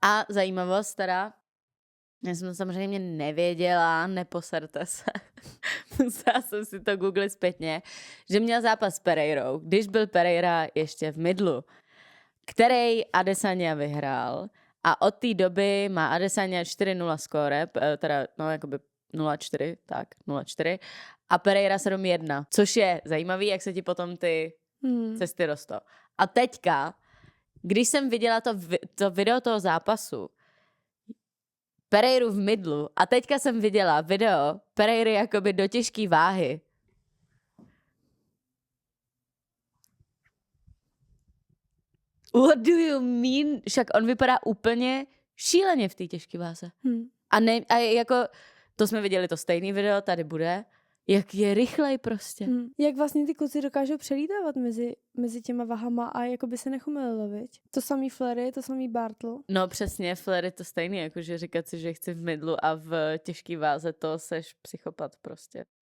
A zajímavost teda, já jsem to samozřejmě nevěděla, neposerte se. Musela jsem si to googlit zpětně, že měl zápas s Pereirou, když byl Pereira ještě v mydlu, který Adesanya vyhrál a od té doby má Adesanya 4-0 skóre, teda no jakoby 0-4, tak 0-4 a Pereira 7-1, což je zajímavý, jak se ti potom ty cesty rostou. A teďka, když jsem viděla to video toho zápasu, Pereiru v mydlu a teďka jsem viděla video Pereiry jakoby do těžké váhy. What do you mean? Však on vypadá úplně šíleně v té těžké váze. A jako, to jsme viděli to stejný video, tady bude, jak je rychlej prostě. Jak vlastně ty kluci dokážou přelítávat mezi těma vahama a jako by se nechumililo, viď? To samý Flery, to samý Bartle. No přesně, Flery to stejný, jakože říkat si, že chci v mydlu a v těžký váze, to seš psychopat prostě.